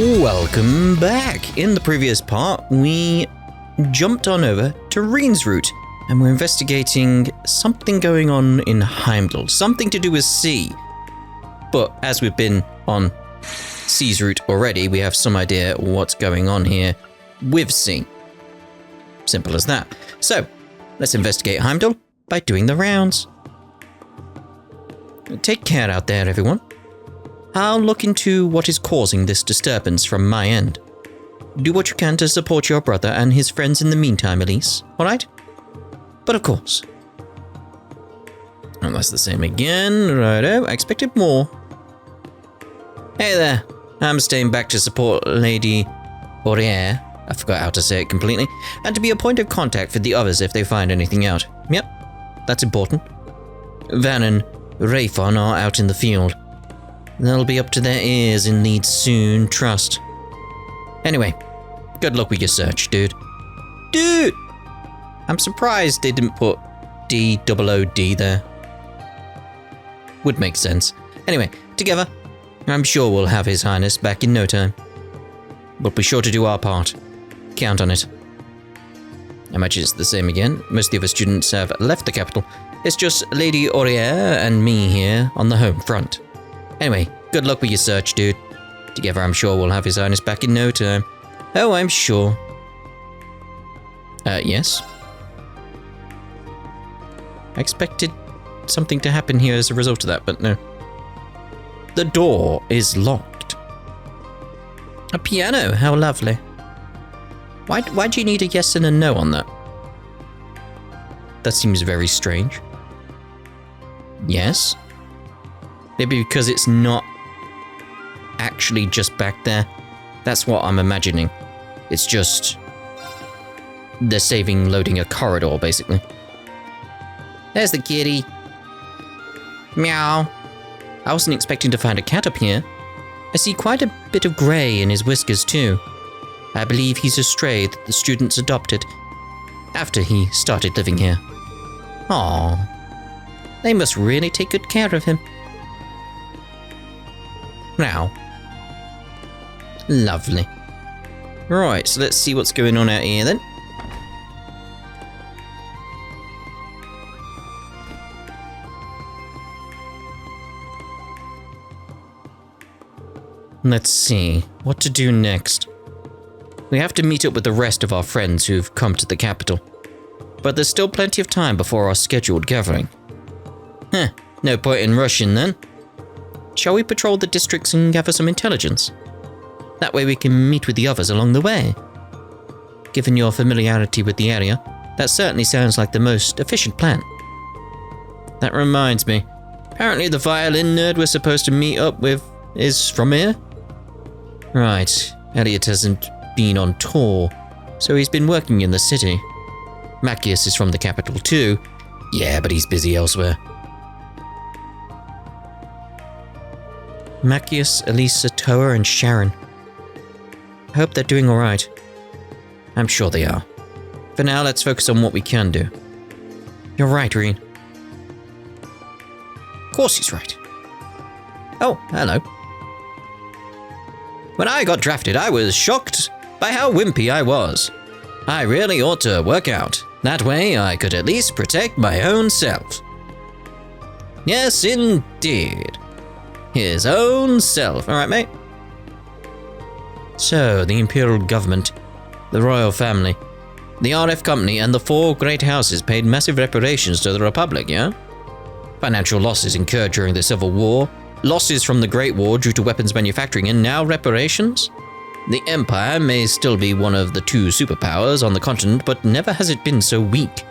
Welcome back. In the previous part, we jumped on over to Rean's route, and we're investigating something going on in Heimdall, something to do with C. But as we've been on C's route already, we have some idea what's going on here with C. Simple as that. So, let's investigate Heimdall by doing the rounds. Take care out there, everyone. I'll look into what is causing this disturbance from my end. Do what you can to support your brother and his friends in the meantime, Elise, alright? But of course. And that's the same again, righto, I expected more. Hey there, I'm staying back to support Lady Aurier, I forgot how to say it completely, and to be a point of contact for the others if they find anything out. Yep, that's important. Van and Rayfon are out in the field. They'll be up to their ears in Leeds soon, trust. Anyway, good luck with your search, dude. Dude! I'm surprised they didn't put D-O-O-D there. Would make sense. Anyway, together, I'm sure we'll have His Highness back in no time. But be sure to do our part. Count on it. I imagine it's the same again. Most of the other students have left the capital. It's just Lady Aurier and me here on the home front. Anyway, good luck with your search, dude. Together, I'm sure we'll have His Highness back in no time. Oh, I'm sure. Yes? I expected something to happen here as a result of that, but no. The door is locked. A piano, how lovely. Why do you need a yes and a no on that? That seems very strange. Yes? Maybe because it's not actually just back there. That's what I'm imagining. It's just they're saving loading a corridor, basically. There's the kitty. Meow. I wasn't expecting to find a cat up here. I see quite a bit of grey in his whiskers too. I believe he's a stray that the students adopted after he started living here. Aww. They must really take good care of him. Now. Lovely. Right, so let's see what's going on out here then. Let's see, what to do next. We have to meet up with the rest of our friends who've come to the capital. But there's still plenty of time before our scheduled gathering. No point in rushing then. Shall we patrol the districts and gather some intelligence? That way we can meet with the others along the way. Given your familiarity with the area, that certainly sounds like the most efficient plan. That reminds me, apparently the violin nerd we're supposed to meet up with is from here? Right, Elliot hasn't been on tour, so he's been working in the city. Macius is from the capital too. Yeah, but he's busy elsewhere. Macius, Elise, Toa, and Sharon. I hope they're doing alright. I'm sure they are. For now, let's focus on what we can do. You're right, Rean. Of course he's right. Oh, hello. When I got drafted, I was shocked by how wimpy I was. I really ought to work out. That way, I could at least protect my own self. Yes, indeed. His own self. Alright, mate. So, the Imperial government, the royal family, the RF company, and the four great houses paid massive reparations to the Republic, yeah? Financial losses incurred during the Civil War, losses from the Great War due to weapons manufacturing, and now reparations? The Empire may still be one of the two superpowers on the continent, but never has it been so weak.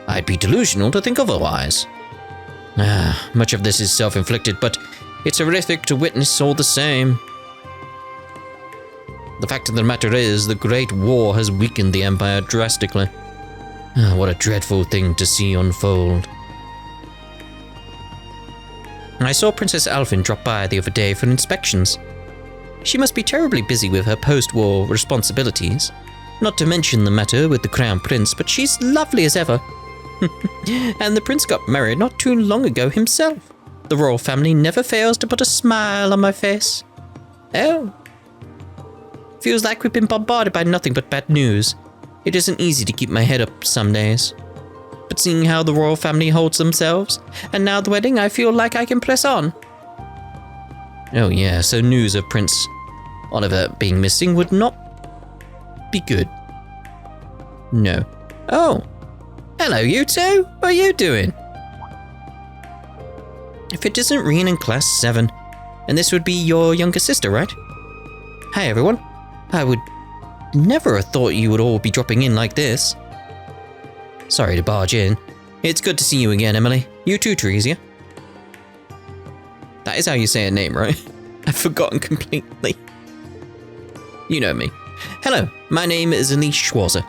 I'd be delusional to think otherwise. Much of this is self-inflicted, but it's horrific to witness all the same. The fact of the matter is, the Great War has weakened the Empire drastically. What a dreadful thing to see unfold. I saw Princess Alfin drop by the other day for inspections. She must be terribly busy with her post-war responsibilities. Not to mention the matter with the Crown Prince, but she's lovely as ever. And the Prince got married not too long ago himself. The royal family never fails to put a smile on my face. Oh, Feels like we've been bombarded by nothing but bad news. It isn't easy to keep my head up some days. But seeing how the royal family holds themselves, and now the wedding, I feel like I can press on. Oh yeah, so news of Prince Oliver being missing would not be good. No. Oh. Hello, you two. What are you doing? If it isn't Rean in Class 7, and this would be your younger sister, right? Hi, everyone. I would never have thought you would all be dropping in like this. Sorry to barge in. It's good to see you again, Emily. You too, Theresia. That is how you say her name, right? I've forgotten completely. You know me. Hello, my name is Elise Schwarzer.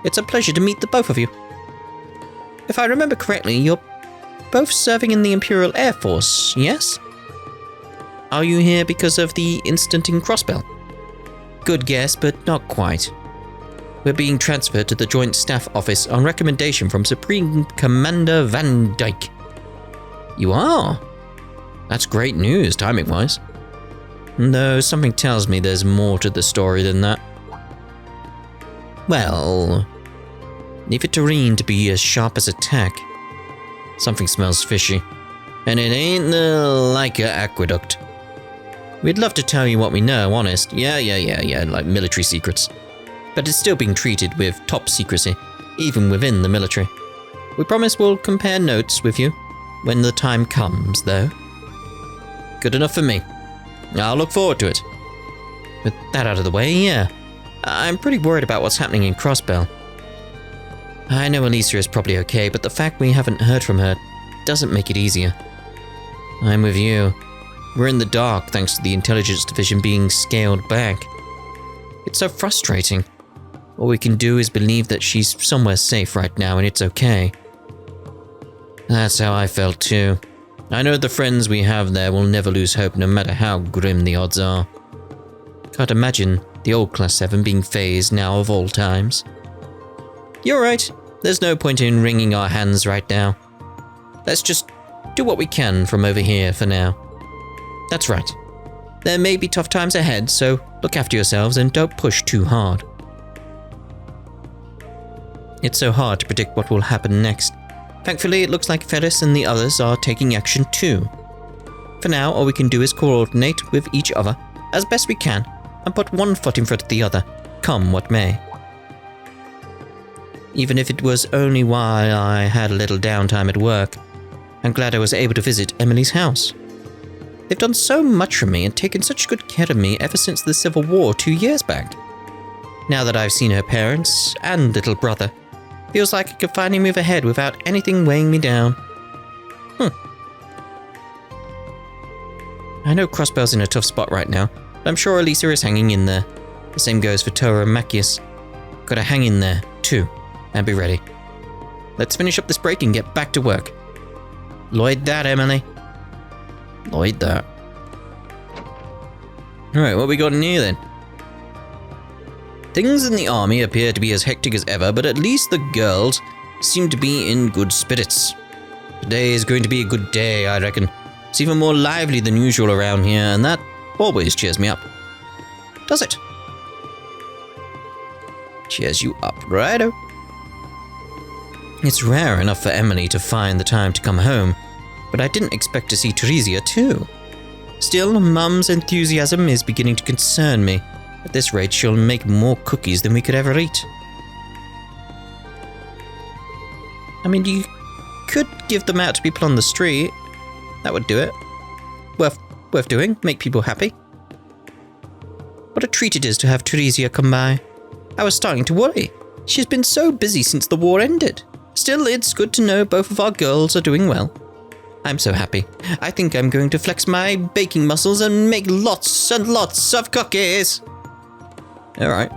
It's a pleasure to meet the both of you. If I remember correctly, you're both serving in the Imperial Air Force, yes? Are you here because of the incident in Crossbell? Good guess, but not quite. We're being transferred to the Joint Staff Office on recommendation from Supreme Commander Van Dyke. You are? That's great news, timing-wise. Though something tells me there's more to the story than that. Well, leave it to Rean to be as sharp as a tack. Something smells fishy, and it ain't the Leica Aqueduct. We'd love to tell you what we know, honest. Yeah, like military secrets. But it's still being treated with top secrecy, even within the military. We promise we'll compare notes with you when the time comes, though. Good enough for me. I'll look forward to it. With that out of the way, yeah. I'm pretty worried about what's happening in Crossbell. I know Elise is probably okay, but the fact we haven't heard from her doesn't make it easier. I'm with you. We're in the dark thanks to the intelligence division being scaled back. It's so frustrating. All we can do is believe that she's somewhere safe right now and it's okay. That's how I felt too. I know the friends we have there will never lose hope no matter how grim the odds are. Can't imagine the old Class 7 being phased now of all times. You're right. There's no point in wringing our hands right now. Let's just do what we can from over here for now. That's right. There may be tough times ahead, so look after yourselves and don't push too hard. It's so hard to predict what will happen next. Thankfully, it looks like Ferris and the others are taking action too. For now, all we can do is coordinate with each other as best we can and put one foot in front of the other, come what may. Even if it was only while I had a little downtime at work, I'm glad I was able to visit Emily's house. They've done so much for me and taken such good care of me ever since the Civil War 2 years back. Now that I've seen her parents and little brother, feels like I could finally move ahead without anything weighing me down. I know Crossbell's in a tough spot right now, but I'm sure Elisa is hanging in there. The same goes for Tora and Macias. Gotta hang in there, too, and be ready. Let's finish up this break and get back to work. Lloyd that, Emily. Lloyd that. Alright, what we got in here then? Things in the army appear to be as hectic as ever, but at least the girls seem to be in good spirits. Today is going to be a good day, I reckon. It's even more lively than usual around here, and that always cheers me up. Does it? Cheers you up, righto. It's rare enough for Emily to find the time to come home, but I didn't expect to see Theresia too. Still, Mum's enthusiasm is beginning to concern me. At this rate, she'll make more cookies than we could ever eat. I mean, you could give them out to people on the street. That would do it. Worth doing. Make people happy. What a treat it is to have Theresia come by. I was starting to worry. She's been so busy since the war ended. Still, it's good to know both of our girls are doing well. I'm so happy. I think I'm going to flex my baking muscles and make lots and lots of cookies. Alright.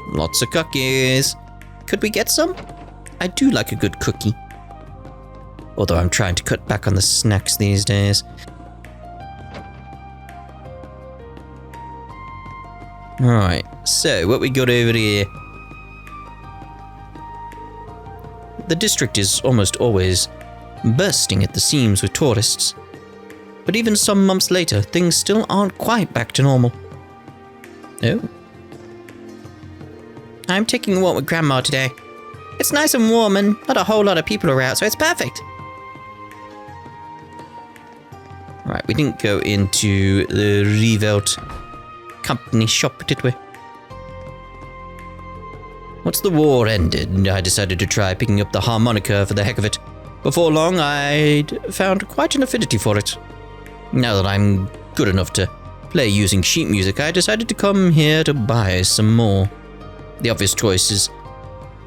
Lots of cookies. Could we get some? I do like a good cookie. Although I'm trying to cut back on the snacks these days. Alright, so what we got over here? The district is almost always bursting at the seams with tourists. But even some months later, things still aren't quite back to normal. Oh. I'm taking a walk with Grandma today. It's nice and warm and not a whole lot of people around, so it's perfect. Right, we didn't go into the Reverie company shop, did we? Once the war ended, I decided to try picking up the harmonica for the heck of it. Before long, I'd found quite an affinity for it. Now that I'm good enough to play using sheet music, I decided to come here to buy some more. The obvious choice is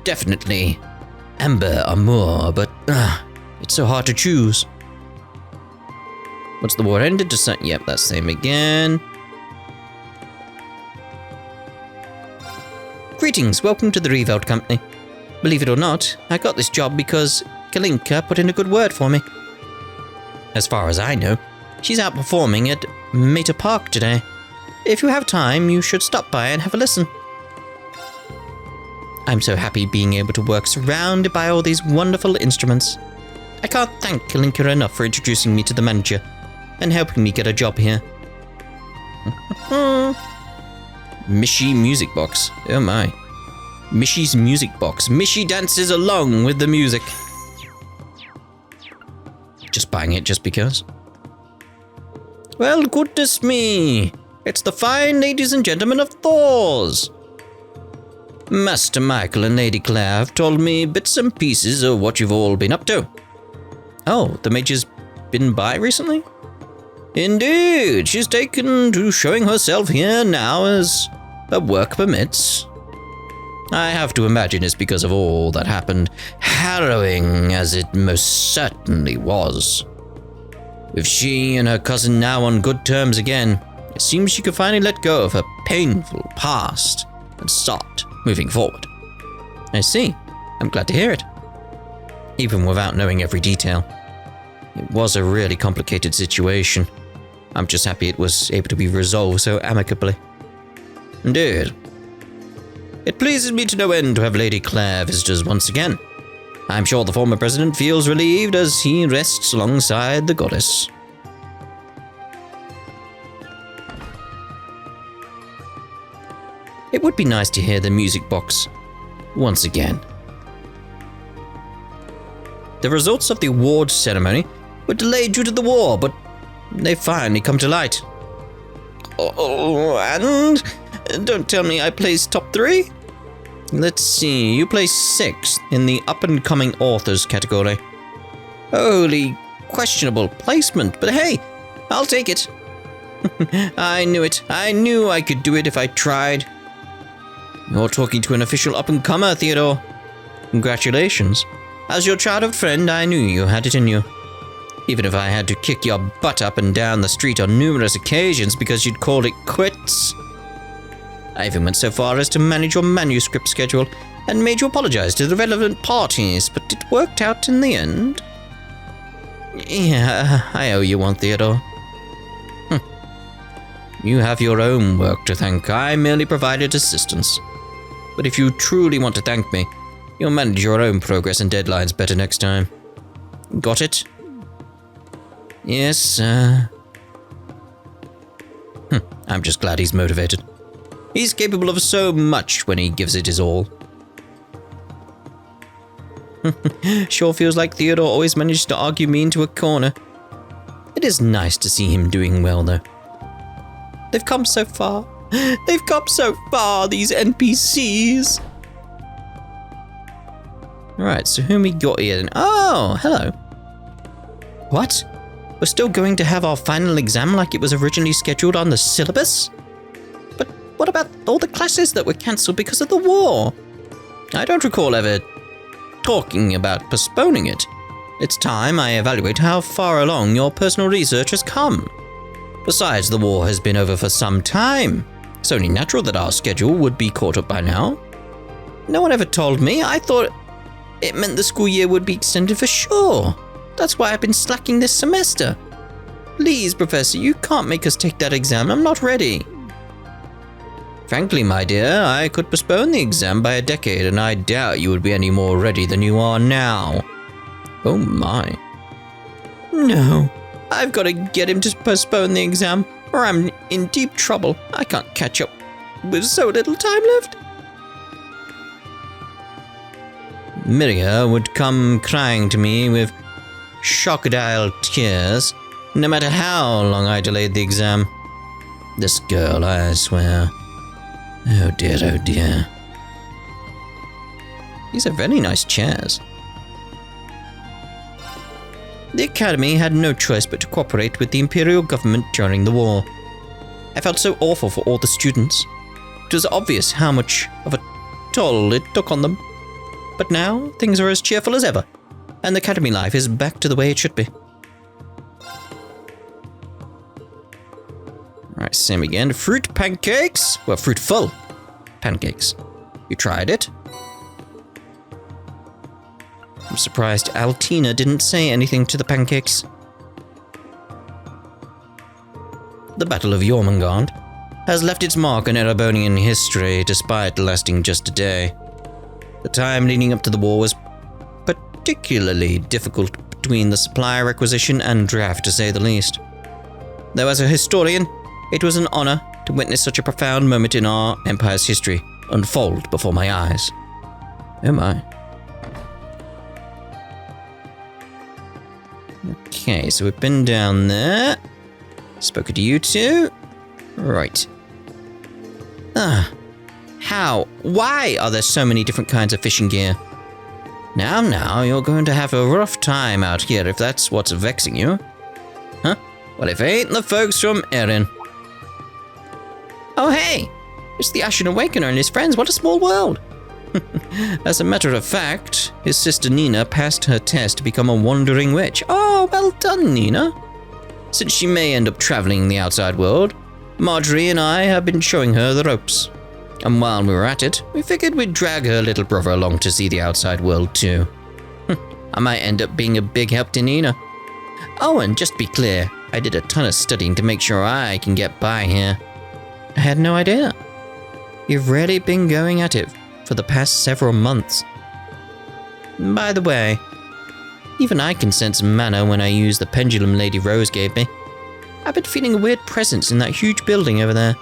definitely Amber Amour, but it's so hard to choose. Once the war ended, yep, that's the same again. Greetings, welcome to the Reverie company. Believe it or not, I got this job because Kalinka put in a good word for me. As far as I know, she's out performing at Meta Park today. If you have time, you should stop by and have a listen. I'm so happy being able to work surrounded by all these wonderful instruments. I can't thank Kalinka enough for introducing me to the manager and helping me get a job here. Mishi Music Box. Oh my. Mishi's Music Box. Mishi dances along with the music. Just buying it just because. Well, goodness me. It's the fine ladies and gentlemen of Thor's. Master Michael and Lady Claire have told me bits and pieces of what you've all been up to. Oh, the Major's been by recently? Indeed, she's taken to showing herself here now as her work permits. I have to imagine it's because of all that happened, harrowing as it most certainly was. With she and her cousin now on good terms again, it seems she could finally let go of her painful past and start moving forward. I see. I'm glad to hear it. Even without knowing every detail. It was a really complicated situation. I'm just happy it was able to be resolved so amicably. Indeed. It pleases me to no end to have Lady Claire visit us once again. I'm sure the former president feels relieved as he rests alongside the goddess. It would be nice to hear the music box once again. The results of the awards ceremony were delayed due to the war, but they finally come to light. Oh, and don't tell me I placed top 3? Let's see, you placed 6th in the up-and-coming authors category. Holy questionable placement, but hey, I'll take it. I knew it. I knew I could do it if I tried. You're talking to an official up-and-comer, Theodore. Congratulations. As your childhood friend, I knew you had it in you. Even if I had to kick your butt up and down the street on numerous occasions because you'd called it quits. I even went so far as to manage your manuscript schedule and made you apologize to the relevant parties, but it worked out in the end. Yeah, I owe you one, Theodore. You have your own work to thank. I merely provided assistance. But if you truly want to thank me, you'll manage your own progress and deadlines better next time. Got it? Yes, sir. I'm just glad he's motivated. He's capable of so much when he gives it his all. Sure feels like Theodore always manages to argue me into a corner. It is nice to see him doing well, though. They've come so far. They've come so far, these NPCs. Alright, so whom we got here then? Oh, hello. What? We're still going to have our final exam like it was originally scheduled on the syllabus? But what about all the classes that were cancelled because of the war? I don't recall ever talking about postponing it. It's time I evaluate how far along your personal research has come. Besides, the war has been over for some time. It's only natural that our schedule would be caught up by now. No one ever told me. I thought it meant the school year would be extended for sure. That's why I've been slacking this semester. Please, Professor, you can't make us take that exam. I'm not ready. Frankly, my dear, I could postpone the exam by a decade, and I doubt you would be any more ready than you are now. Oh my. No, I've got to get him to postpone the exam, or I'm in deep trouble. I can't catch up with so little time left. Miria would come crying to me with crocodile tears, no matter how long I delayed the exam. This girl, I swear. Oh dear, oh dear. These are very nice chairs. The Academy had no choice but to cooperate with the Imperial government during the war. I felt so awful for all the students. It was obvious how much of a toll it took on them. But now, things are as cheerful as ever, and the Academy life is back to the way it should be. Alright, same again. Fruit pancakes? Well, fruitful pancakes. You tried it? I'm surprised Altina didn't say anything to the pancakes. The Battle of Jormungand has left its mark on Erebonian history despite lasting just a day. The time leading up to the war was particularly difficult between the supply requisition and draft, to say the least. Though as a historian, it was an honor to witness such a profound moment in our empire's history unfold before my eyes. Oh my. Okay, so we've been down there. Spoken to you two. Right. Why are there so many different kinds of fishing gear? Now, you're going to have a rough time out here if that's what's vexing you. Huh? Well, if it ain't the folks from Erin. Oh, hey! It's the Ashen Awakener and his friends. What a small world! As a matter of fact, his sister Nina passed her test to become a wandering witch. Oh, well done, Nina. Since she may end up traveling the outside world, Marjorie and I have been showing her the ropes. And while we were at it, we figured we'd drag her little brother along to see the outside world too. I might end up being a big help to Nina. Oh, and just to be clear, I did a ton of studying to make sure I can get by here. I had no idea. You've really been going at it for the past several months. By the way, even I can sense mana when I use the pendulum Lady Rose gave me. I've been feeling a weird presence in that huge building over there.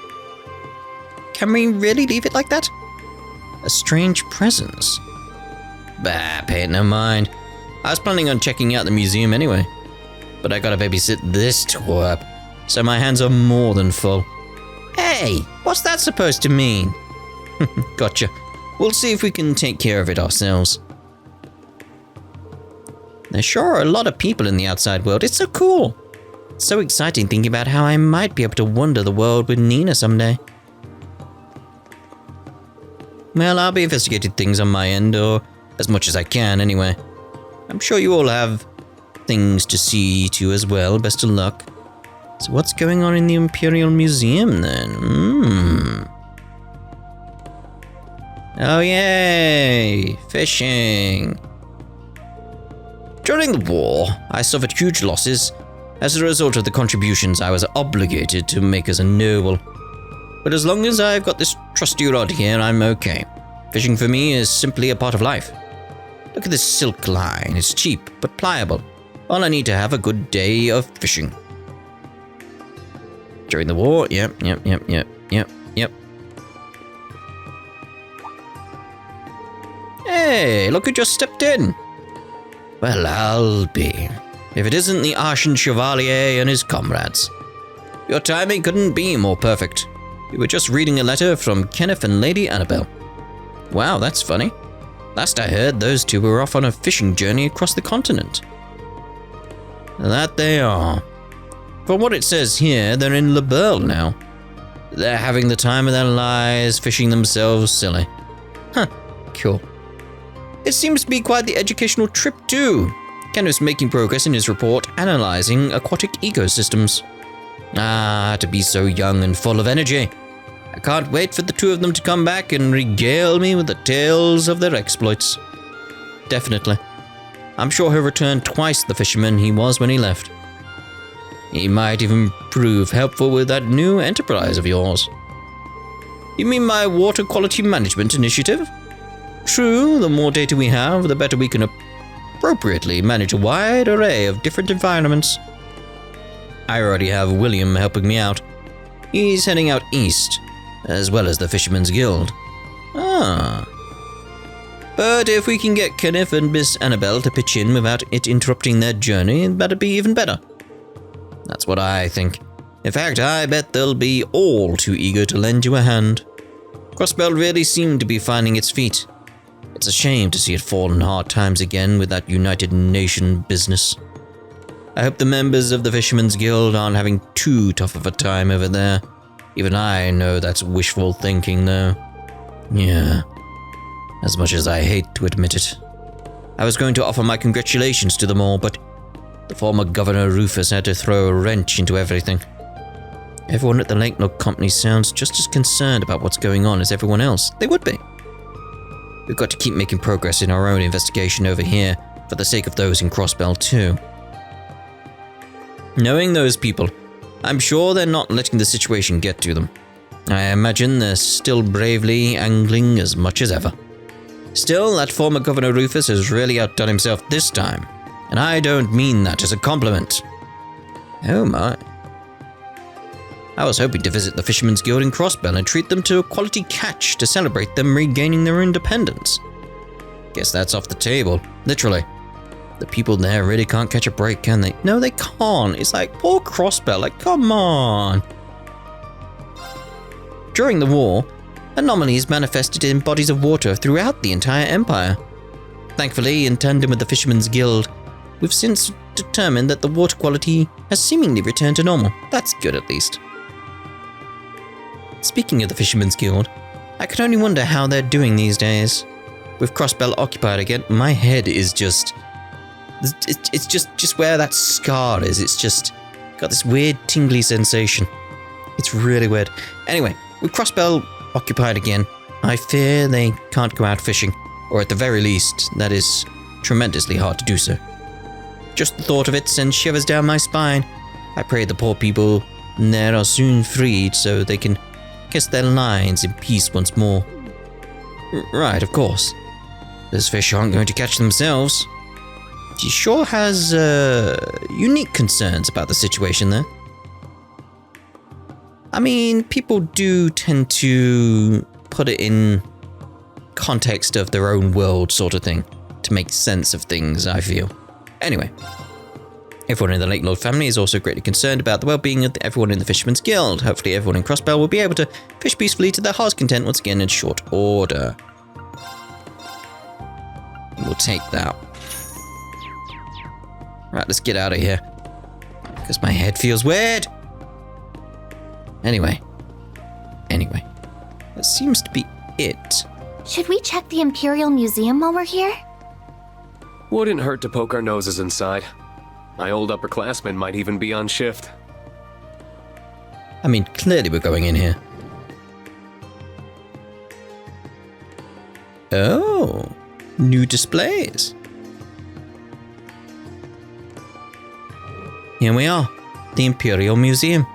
Can we really leave it like that? A strange presence. Bah, pay it no mind. I was planning on checking out the museum anyway. But I gotta babysit this twerp, so my hands are more than full. Hey, what's that supposed to mean? Gotcha. We'll see if we can take care of it ourselves. There sure are a lot of people in the outside world. It's so cool. It's so exciting thinking about how I might be able to wander the world with Nina someday. Well, I'll be investigating things on my end, or as much as I can anyway. I'm sure you all have things to see to as well. Best of luck. So what's going on in the Imperial Museum then? Oh yay! Fishing! During the war, I suffered huge losses as a result of the contributions I was obligated to make as a noble. But as long as I've got this trusty rod here, I'm okay. Fishing for me is simply a part of life. Look at this silk line. It's cheap, but pliable. All I need to have a good day of fishing. During the war, yep. Hey, look who just stepped in. Well, I'll be. If it isn't the Ashen Chevalier and his comrades. Your timing couldn't be more perfect. We were just reading a letter from Kenneth and Lady Annabelle. Wow, that's funny. Last I heard, those two were off on a fishing journey across the continent. That they are. From what it says here, they're in Le Burle now. They're having the time of their lives, fishing themselves silly. Huh, cool. It seems to be quite the educational trip too. Kenneth's making progress in his report analyzing aquatic ecosystems. Ah, to be so young and full of energy. I can't wait for the two of them to come back and regale me with the tales of their exploits. Definitely. I'm sure he'll return twice the fisherman he was when he left. He might even prove helpful with that new enterprise of yours. You mean my water quality management initiative? True, the more data we have, the better we can appropriately manage a wide array of different environments. I already have William helping me out. He's heading out east, as well as the Fisherman's Guild. Ah. But if we can get Kenneth and Miss Annabelle to pitch in without it interrupting their journey, that'd be even better. That's what I think. In fact, I bet they'll be all too eager to lend you a hand. Crossbell really seemed to be finding its feet. It's a shame to see it fall in hard times again with that United Nation business. I hope the members of the Fisherman's Guild aren't having too tough of a time over there. Even I know that's wishful thinking, though. Yeah. As much as I hate to admit it. I was going to offer my congratulations to them all, but the former Governor Rufus had to throw a wrench into everything. Everyone at the Lake Nook Company sounds just as concerned about what's going on as everyone else. They would be. We've got to keep making progress in our own investigation over here, for the sake of those in Crossbell too. Knowing those people, I'm sure they're not letting the situation get to them. I imagine they're still bravely angling as much as ever. Still, that former Governor Rufus has really outdone himself this time, and I don't mean that as a compliment. Oh my. I was hoping to visit the Fisherman's Guild in Crossbell and treat them to a quality catch to celebrate them regaining their independence. Guess that's off the table, literally. The people there really can't catch a break, can they? No, they can't. It's like, poor Crossbell, like, come on. During the war, anomalies manifested in bodies of water throughout the entire empire. Thankfully, in tandem with the Fisherman's Guild, we've since determined that the water quality has seemingly returned to normal. That's good, at least. Speaking of the Fisherman's Guild, I can only wonder how they're doing these days. With Crossbell occupied again, my head is just... It's just where that scar is. It's just got this weird tingly sensation. It's really weird. Anyway, with Crossbell occupied again, I fear they can't go out fishing, or at the very least, that is tremendously hard to do so. Just the thought of it sends shivers down my spine. I pray the poor people there are soon freed so they can kiss their lines in peace once more. Right, of course. Those fish aren't going to catch themselves. She sure has unique concerns about the situation there. I mean, people do tend to put it in context of their own world sort of thing, to make sense of things, I feel. Anyway, everyone in the Lake Lord family is also greatly concerned about the well-being of everyone in the Fisherman's Guild. Hopefully everyone in Crossbell will be able to fish peacefully to their heart's content once again in short order. We'll take that. Right, let's get out of here. Because my head feels weird. Anyway. That seems to be it. Should we check the Imperial Museum while we're here? Wouldn't hurt to poke our noses inside. My old upperclassmen might even be on shift. I mean, clearly we're going in here. Oh, new displays. Here we are, the Imperial Museum.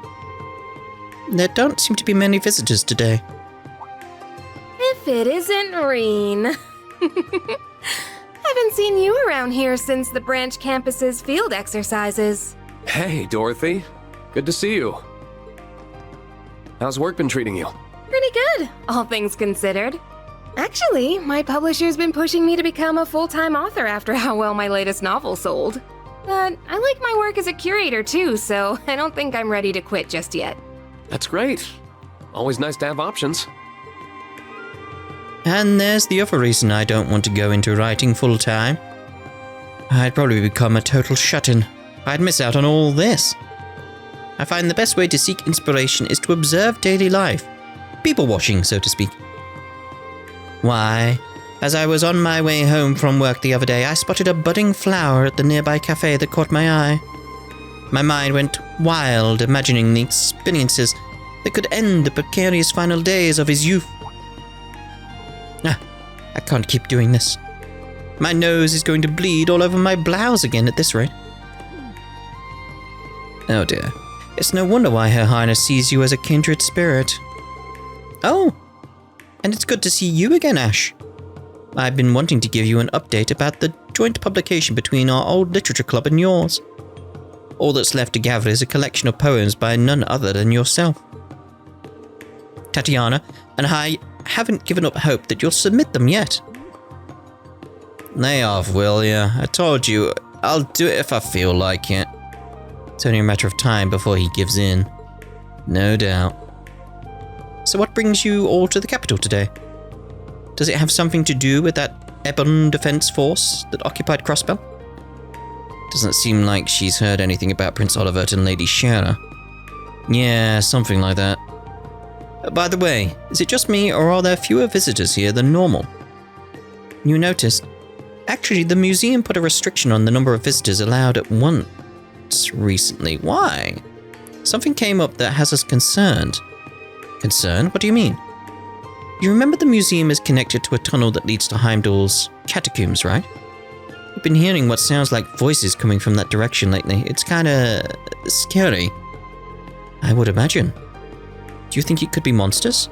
There don't seem to be many visitors today. If it isn't Rean. Haven't seen you around here since the branch campus's field exercises. Hey, Dorothy. Good to see you. How's work been treating you? Pretty good, all things considered. Actually, my publisher's been pushing me to become a full-time author after how well my latest novel sold. But I like my work as a curator too, so I don't think I'm ready to quit just yet. That's great. Always nice to have options. And there's the other reason I don't want to go into writing full-time. I'd probably become a total shut-in. I'd miss out on all this. I find the best way to seek inspiration is to observe daily life. People-watching, so to speak. Why, as I was on my way home from work the other day, I spotted a budding flower at the nearby cafe that caught my eye. My mind went wild, imagining the experiences that could end the precarious final days of his youth. I can't keep doing this. My nose is going to bleed all over my blouse again at this rate. Oh dear. It's no wonder why Her Highness sees you as a kindred spirit. Oh, and it's good to see you again, Ash. I've been wanting to give you an update about the joint publication between our old literature club and yours. All that's left to gather is a collection of poems by none other than yourself. Tatiana, and I haven't given up hope that you'll submit them yet. Lay off, will ya? I told you, I'll do it if I feel like it. It's only a matter of time before he gives in. No doubt. So what brings you all to the capital today? Does it have something to do with that Ebon defense force that occupied Crossbell? Doesn't seem like she's heard anything about Prince Olivert and Lady Shara. Yeah, something like that. By the way, is it just me or are there fewer visitors here than normal? You noticed? Actually, the museum put a restriction on the number of visitors allowed at once recently. Why? Something came up that has us concerned. Concerned? What do you mean? You remember the museum is connected to a tunnel that leads to Heimdall's catacombs, right? We've been hearing what sounds like voices coming from that direction lately. It's kinda scary. I would imagine. Do you think it could be monsters?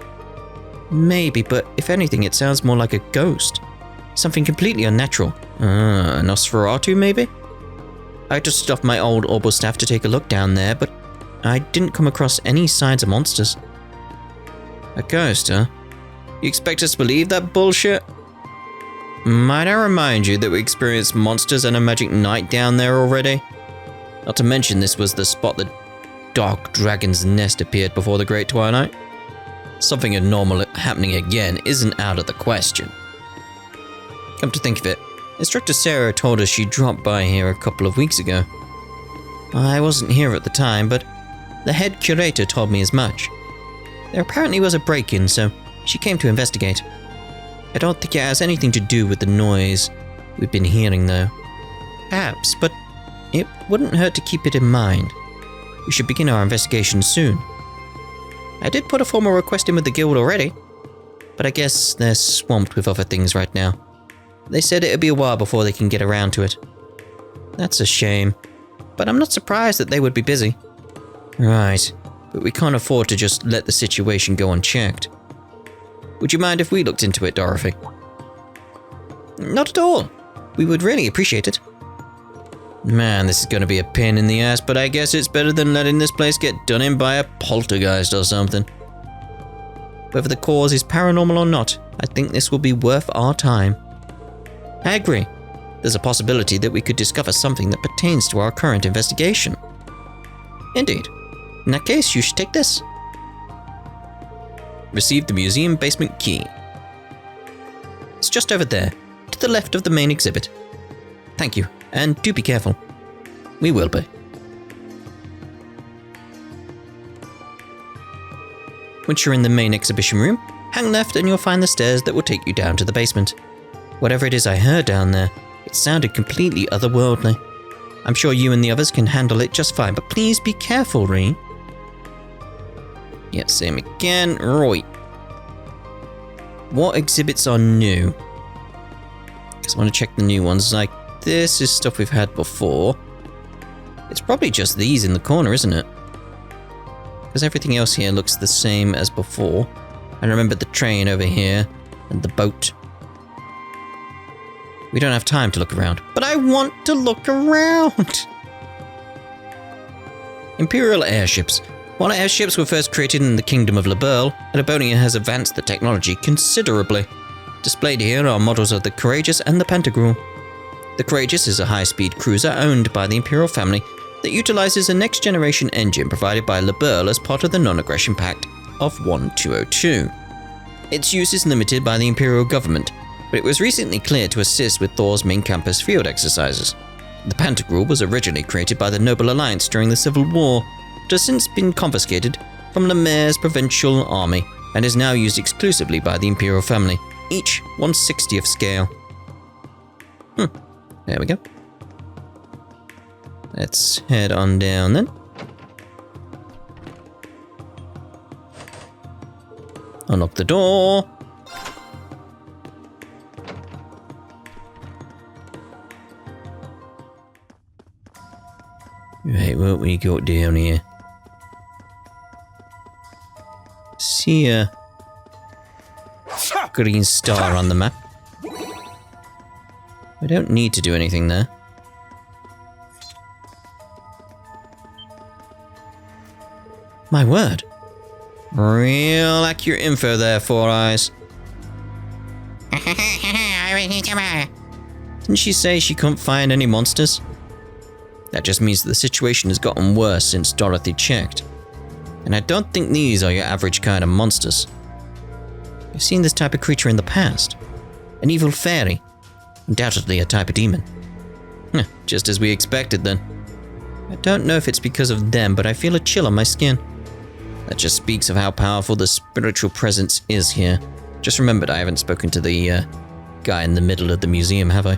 Maybe, but if anything, it sounds more like a ghost. Something completely unnatural. Nosferatu, maybe? I dusted off my old Orbital staff to take a look down there, but I didn't come across any signs of monsters. A ghost, huh? You expect us to believe that bullshit? Might I remind you that we experienced monsters and a magic night down there already? Not to mention this was the spot that Dark Dragon's nest appeared before the Great Twilight. Something abnormal happening again isn't out of the question. Come to think of it, Instructor Sarah told us she dropped by here a couple of weeks ago. I wasn't here at the time, but the head curator told me as much. There apparently was a break-in, so she came to investigate. I don't think it has anything to do with the noise we've been hearing, though. Perhaps, but it wouldn't hurt to keep it in mind. We should begin our investigation soon. I did put a formal request in with the guild already, but I guess they're swamped with other things right now. They said it'd be a while before they can get around to it. That's a shame, but I'm not surprised that they would be busy. Right, but we can't afford to just let the situation go unchecked. Would you mind if we looked into it, Dorothy? Not at all. We would really appreciate it. Man, this is going to be a pain in the ass, but I guess it's better than letting this place get done in by a poltergeist or something. Whether the cause is paranormal or not, I think this will be worth our time. I agree. There's a possibility that we could discover something that pertains to our current investigation. Indeed. In that case, you should take this. Receive the museum basement key. It's just over there, to the left of the main exhibit. Thank you, and do be careful. We will be. Once you're in the main exhibition room, hang left and you'll find the stairs that will take you down to the basement. Whatever it is I heard down there, it sounded completely otherworldly. I'm sure you and the others can handle it just fine, but please be careful, Rean. Yeah, same again. Right. What exhibits are new? Because I want to check the new ones. Like, this is stuff we've had before. It's probably just these in the corner, isn't it? Because everything else here looks the same as before. I remember the train over here, and the boat. We don't have time to look around, but I want to look around! Imperial airships. While airships were first created in the Kingdom of Liberl, Adabonia has advanced the technology considerably. Displayed here are models of the Courageous and the Pantagruel. The Courageous is a high-speed cruiser owned by the Imperial family that utilizes a next-generation engine provided by Liberl as part of the Non-Aggression Pact of 1202. Its use is limited by the Imperial government, but it was recently cleared to assist with Thor's main campus field exercises. The Pantagruel was originally created by the Noble Alliance during the Civil War, but has since been confiscated from Lemaire's provincial army and is now used exclusively by the Imperial family, each 1/60th scale. There we go. Let's head on down then. Unlock the door. Right, what we got down here? See a green star on the map. I don't need to do anything there. My word. Real accurate info there, Four Eyes. Didn't she say she couldn't find any monsters? That just means that the situation has gotten worse since Dorothy checked. And I don't think these are your average kind of monsters. I've seen this type of creature in the past. An evil fairy. Undoubtedly a type of demon. Just as we expected then. I don't know if it's because of them, but I feel a chill on my skin. That just speaks of how powerful the spiritual presence is here. Just remembered I haven't spoken to the guy in the middle of the museum, have I?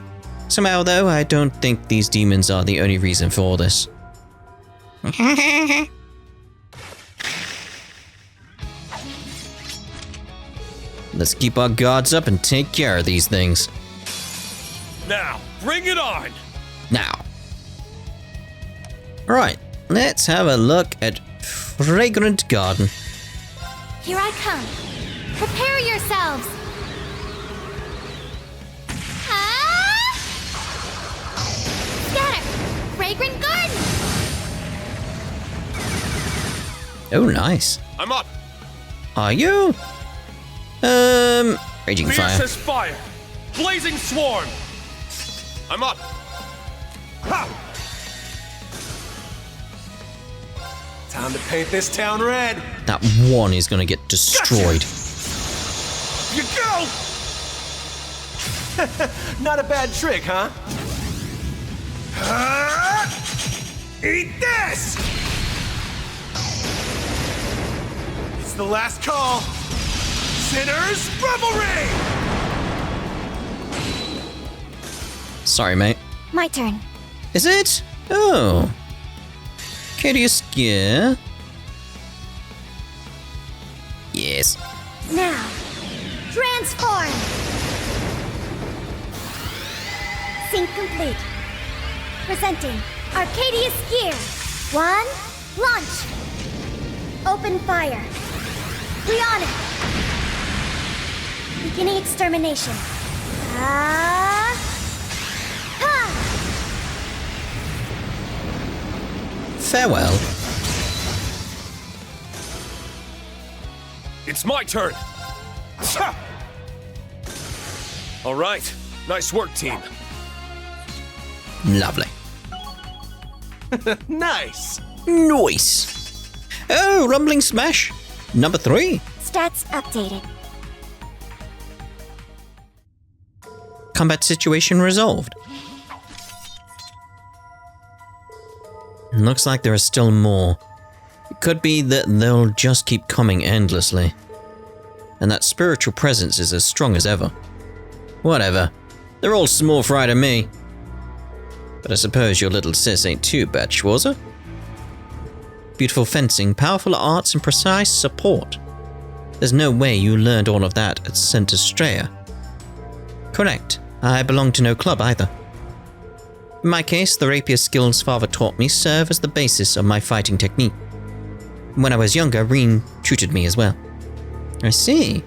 Somehow, though, I don't think these demons are the only reason for all this. Let's keep our guards up and take care of these things. Now, bring it on! Now. Right, let's have a look at Fragrant Garden. Here I come. Prepare yourselves. Scatter. Fragrant Garden. Oh, nice. I'm up! Are you? Raging Fire. Fierce as fire! Blazing swarm! I'm up! Ha! Time to paint this town red! That one is gonna get destroyed. You go! Not a bad trick, huh? Eat this! It's the last call! Sinners Reverie! Sorry, mate. My turn. Is it? Oh. Curious gear. Yes. Now, transform. Sync complete. Presenting Arcadius Gear. 1, launch. Open fire. We on it. Beginning extermination. Farewell. It's my turn! All right, nice work, team. Lovely. Nice! Nice. Oh, Rumbling Smash. Number 3. Stats updated. Combat situation resolved. Looks like there are still more. It could be that they'll just keep coming endlessly. And that spiritual presence is as strong as ever. Whatever. They're all small fry to me. But I suppose your little sis ain't too bad, Schwarzer. Beautiful fencing, powerful arts, and precise support. There's no way you learned all of that at Center Straya. Correct. I belong to no club either. In my case, the rapier skills father taught me serve as the basis of my fighting technique. When I was younger, Rean tutored me as well. I see.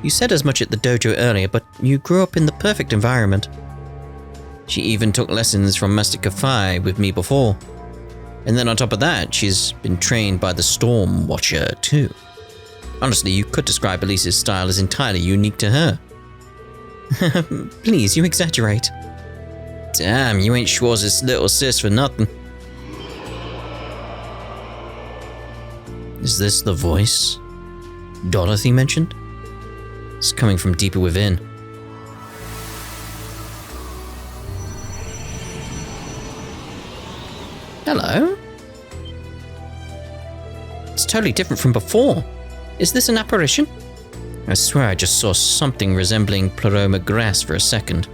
You said as much at the dojo earlier, but you grew up in the perfect environment. She even took lessons from Master Kafai with me before. And then on top of that, she's been trained by the Storm Watcher too. Honestly, you could describe Elise's style as entirely unique to her. Please, you exaggerate. Damn, you ain't Schwarz's little sis for nothing. Is this the voice Dorothy mentioned? It's coming from deeper within. Hello? It's totally different from before. Is this an apparition? I swear I just saw something resembling Pleroma grass for a second.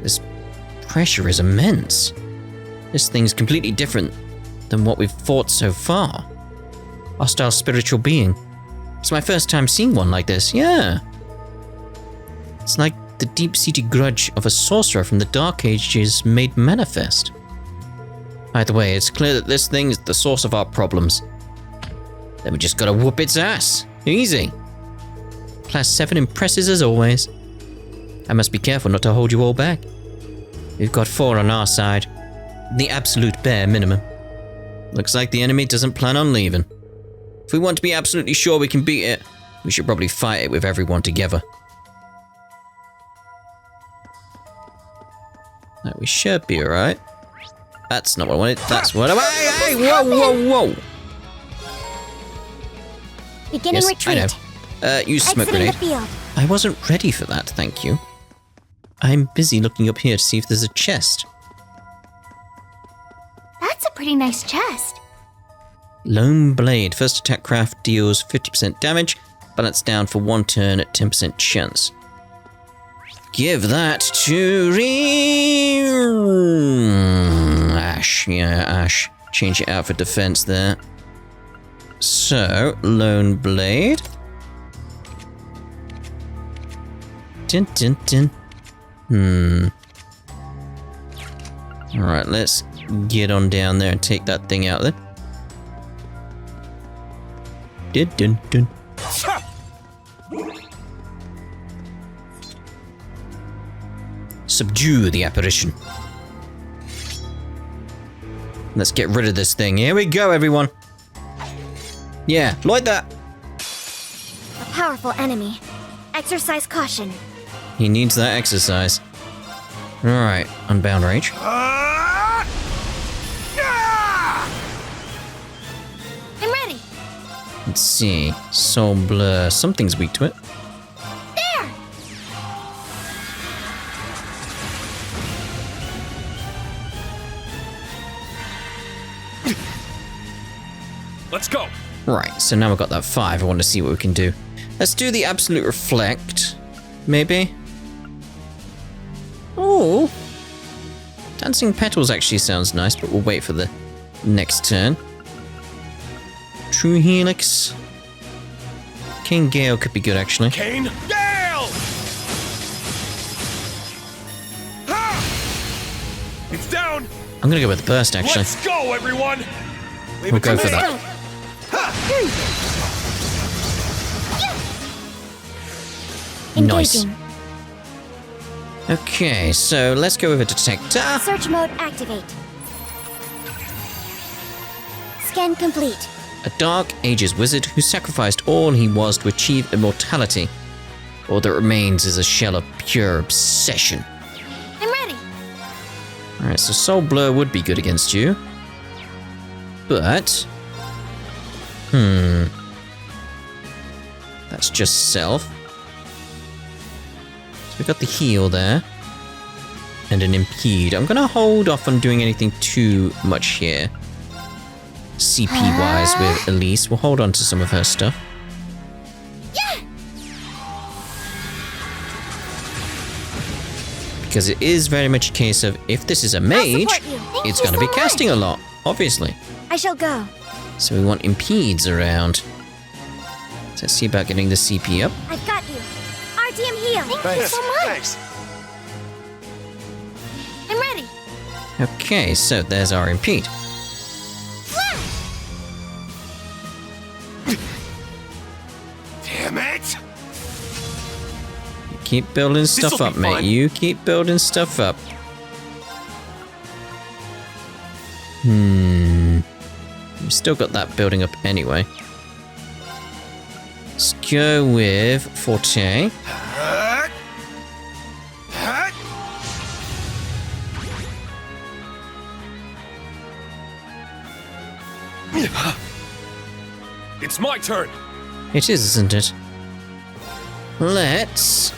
This pressure is immense. This thing's completely different than what we've fought so far. Hostile spiritual being. It's my first time seeing one like this, yeah. It's like the deep-seated grudge of a sorcerer from the Dark Ages made manifest. Either way, it's clear that this thing is the source of our problems. Then we just gotta whoop its ass. Easy. Class 7 impresses as always. I must be careful not to hold you all back. We've got 4 on our side. The absolute bare minimum. Looks like the enemy doesn't plan on leaving. If we want to be absolutely sure we can beat it, we should probably fight it with everyone together. No, we should be alright. That's not what I wanted. That's what I wanted. Hey, whoa, whoa, whoa! Beginning Yes, retreat. I know. Use smoke Exiting the grenade. field. I wasn't ready for that, thank you. I'm busy looking up here to see if there's a chest. That's a pretty nice chest. Lone Blade. First attack craft deals 50% damage. Balance down for 1 turn at 10% chance. Give that to Ash. Yeah, Ash. Change it out for defense there. So, Lone Blade. Dun, dun, dun. Alright, let's get on down there and take that thing out then. Dun, dun, dun. Subdue the apparition. Let's get rid of this thing. Here we go, everyone. Yeah, like that. A powerful enemy. Exercise caution. He needs that exercise. Alright, Unbound Rage. I'm ready. Let's see. Soul Blur. Something's weak to it. There! Let's go. Right, so now we've got that 5. I want to see what we can do. Let's do the Absolute Reflect. Maybe? Oh! Dancing Petals actually sounds nice, but we'll wait for the next turn. True Helix. King Gale could be good, actually. Kane, Gale! Ha! It's down. I'm gonna go with the Burst, actually. Let's go, everyone. Leave We'll it to go for me. that. Nice. Engaging. Okay, so let's go with a Detector. Search mode activate. Scan complete. A Dark Ages wizard who sacrificed all he was to achieve immortality. All that remains is a shell of pure obsession. I'm ready. Alright, so Soul Blur would be good against you. But... That's just self. So we've got the heal there. And an impede. I'm gonna hold off on doing anything too much here. CP-wise with Elise. We'll hold on to some of her stuff. Because it is very much a case of, if this is a mage, support you. Thank it's you going to so be casting much. a lot, obviously. I shall go. So we want impedes around. So let's see about getting the CP up. I've got you. RTM heal. Thank you so much. Thanks. I'm ready. Okay, so there's our impede. Damn it. Keep building stuff This'll up, be mate. fun. You keep building stuff up. We've still got that building up anyway. Let's go with Forte. It's my turn. It is, isn't it? Let's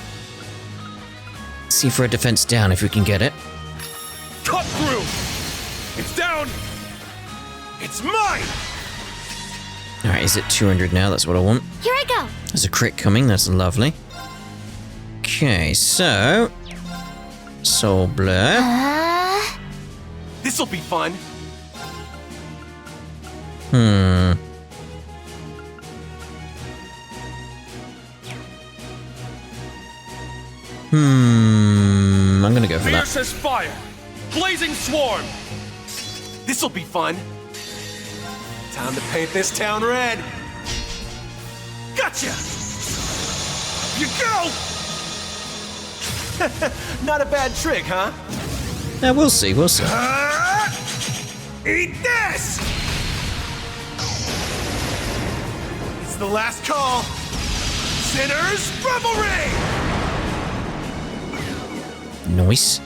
see for a defense down if we can get it. Cut through. It's down. It's mine. Alright, is it 200 now? That's what I want. Here I go. There's a crit coming, that's lovely. Okay, so... Soul Blur. This'll be fun. I'm gonna go for that. Fierce as fire. Blazing swarm. This'll be fun. Time to paint this town red. Gotcha. You go. Not a bad trick, huh? Yeah, we'll see, we'll see. Eat this. It's the last call. Sinners Reverie! Nice.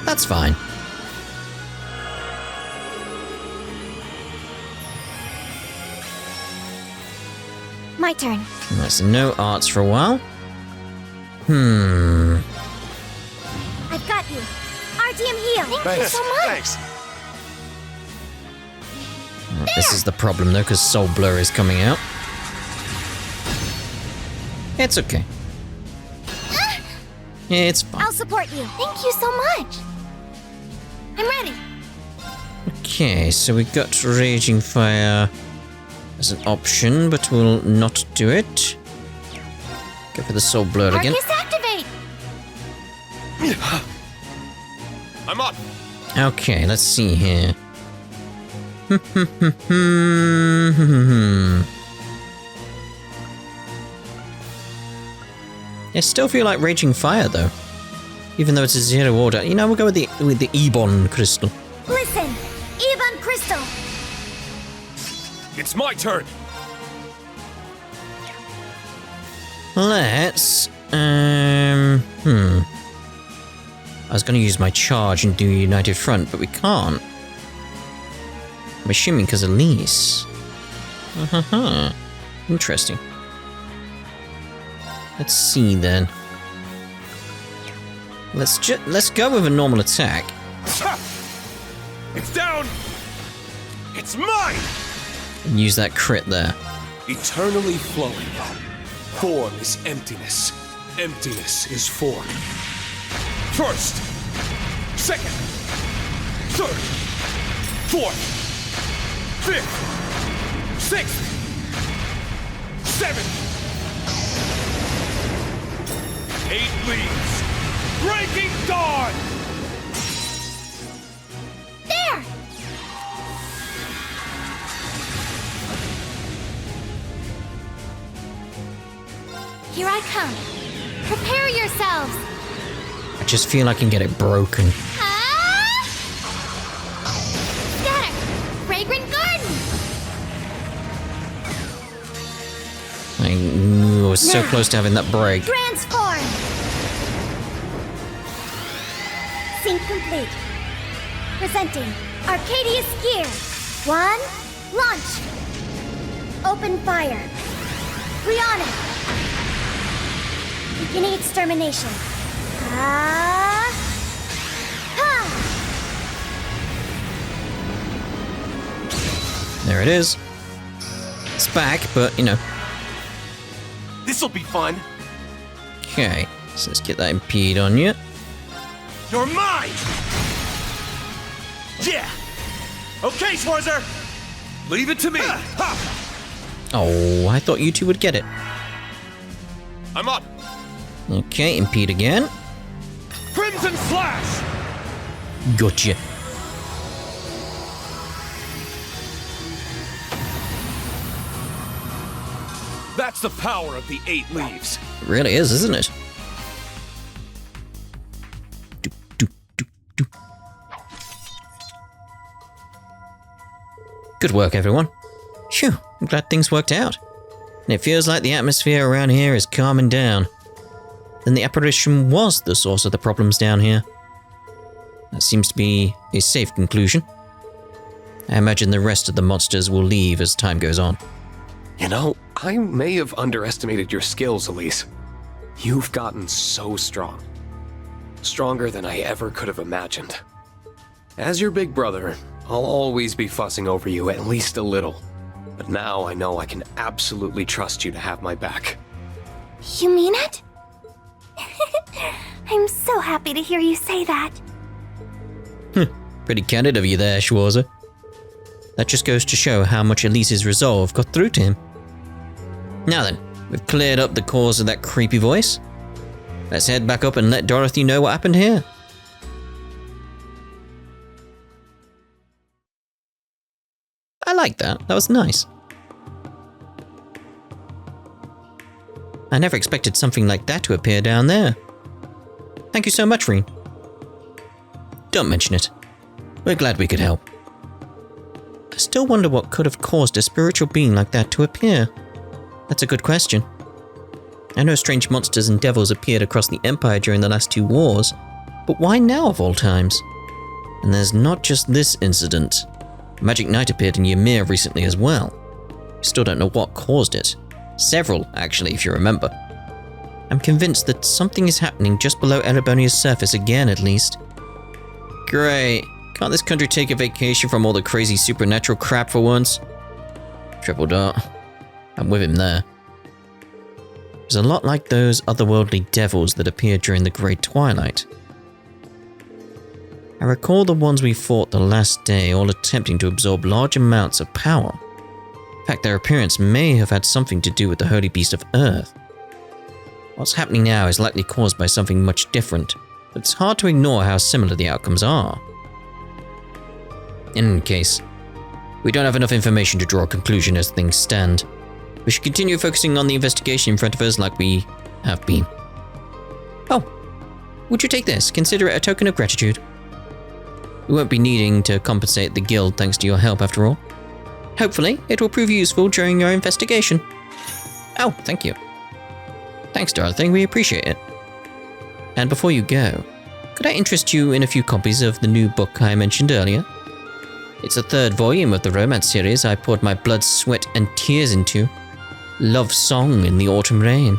That's fine. My turn. That's no arts for a while. I've got you. RDM heal. Thank you so much. Thanks. This is the problem though, because Soul Blur is coming out. It's okay. It's fine. I'll support you. Thank you so much. I'm ready. Okay, so we got Raging Fire as an option, but we'll not do it. Go for the Soul Blur again. Arcus activate. I'm up. Okay, let's see here. I still feel like Raging Fire though, even though it's a zero order. You know, we'll go with the Ebon Crystal. Listen, Ebon Crystal. It's my turn. Let's I was going to use my charge and do United Front, but we can't. I'm assuming because Elise. Interesting. Let's see then. Let's go with a normal attack. It's down. It's mine. And use that crit there. Eternally flowing. Form is emptiness. Emptiness is form. First, second, third, fourth, fifth, sixth, seventh. 8 leaves. Breaking dawn. There. Here I come. Prepare yourselves. I just feel I can get it broken. Scatter. Fragrant garden. I was so Now. close to having that break. Transform. Sync complete. Presenting Arcadius Gear. 1. Launch. Open fire. Brianna. Beginning extermination. Ha! There it is. It's back, but you know. This'll be fun. Okay, so let's get that impede on you. You're mine. Yeah. Okay, Schwarzer. Leave it to me. Oh, I thought you two would get it. I'm up. Okay, impede again. Crimson Slash. Gotcha. That's the power of the 8 leaves. It really is, isn't it? Do, do, do, do. Good work, everyone. Phew, I'm glad things worked out. And it feels like the atmosphere around here is calming down. Then the apparition was the source of the problems down here. That seems to be a safe conclusion. I imagine the rest of the monsters will leave as time goes on. You know, I may have underestimated your skills, Elise. You've gotten so strong. Stronger than I ever could have imagined. As your big brother, I'll always be fussing over you at least a little. But now I know I can absolutely trust you to have my back. You mean it? I'm so happy to hear you say that. Pretty candid of you there, Schwarzer. That just goes to show how much Elise's resolve got through to him. Now then, we've cleared up the cause of that creepy voice. Let's head back up and let Dorothy know what happened here. I like that. That was nice. I never expected something like that to appear down there. Thank you so much, Rean. Don't mention it. We're glad we could help. I still wonder what could have caused a spiritual being like that to appear. That's a good question. I know strange monsters and devils appeared across the Empire during the last 2 wars, but why now of all times? And there's not just this incident. Magic Knight appeared in Ymir recently as well. Still don't know what caused it. Several, actually, if you remember. I'm convinced that something is happening just below Erebonia's surface again, at least. Great. Can't this country take a vacation from all the crazy supernatural crap for once? Triple Dot. I'm with him there. It's a lot like those otherworldly devils that appeared during the Great Twilight. I recall the ones we fought the last day all attempting to absorb large amounts of power. In fact, their appearance may have had something to do with the Holy Beast of Earth. What's happening now is likely caused by something much different, but it's hard to ignore how similar the outcomes are. In any case, we don't have enough information to draw a conclusion as things stand. We should continue focusing on the investigation in front of us like we have been. Oh, would you take this? Consider it a token of gratitude. We won't be needing to compensate the guild thanks to your help after all. Hopefully, it will prove useful during your investigation. Oh, thank you. Thanks, Dorothy, we appreciate it. And before you go, could I interest you in a few copies of the new book I mentioned earlier? It's the 3rd volume of the romance series I poured my blood, sweat, and tears into. Love Song in the Autumn Rain.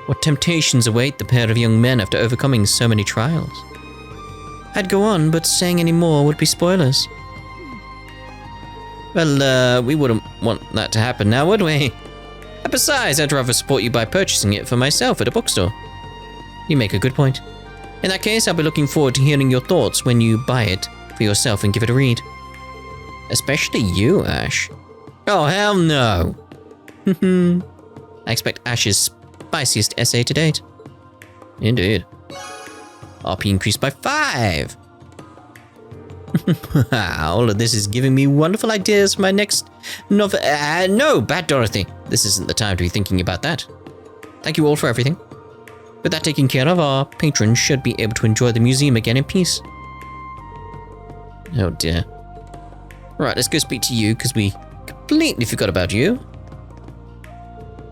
What temptations await the pair of young men after overcoming so many trials? I'd go on, but saying any more would be spoilers. Well, we wouldn't want that to happen now, would we? And besides, I'd rather support you by purchasing it for myself at a bookstore. You make a good point. In that case, I'll be looking forward to hearing your thoughts when you buy it for yourself and give it a read. Especially you, Ash. Oh, hell no. I expect Ash's spiciest essay to date. Indeed. RP increased by 5. All of this is giving me wonderful ideas for my next novel. No, bad Dorothy. This isn't the time to be thinking about that. Thank you all for everything. With that taken care of, our patrons should be able to enjoy the museum again in peace. Oh dear. Right, let's go speak to you, because we completely forgot about you.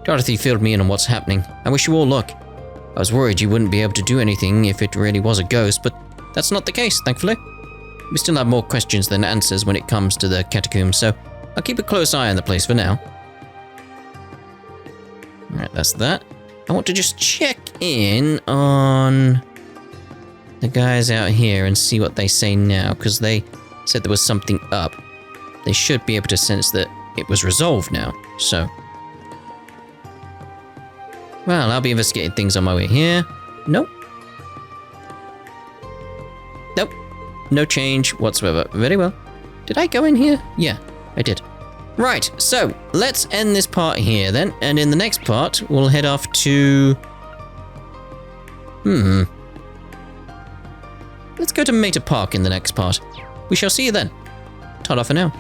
Dorothy filled me in on what's happening. I wish you all luck. I was worried you wouldn't be able to do anything if it really was a ghost, but that's not the case, thankfully. We still have more questions than answers when it comes to the catacombs, so I'll keep a close eye on the place for now. Alright, that's that. I want to just check in on the guys out here and see what they say now, because they said there was something up. They should be able to sense that it was resolved now, so... Well, I'll be investigating things on my way here. Nope. Nope. No change whatsoever. Very well. Did I go in here? Yeah, I did. Right, so let's end this part here then, and in the next part, we'll head off to... Let's go to Mater Park in the next part. We shall see you then. Ta-da for now.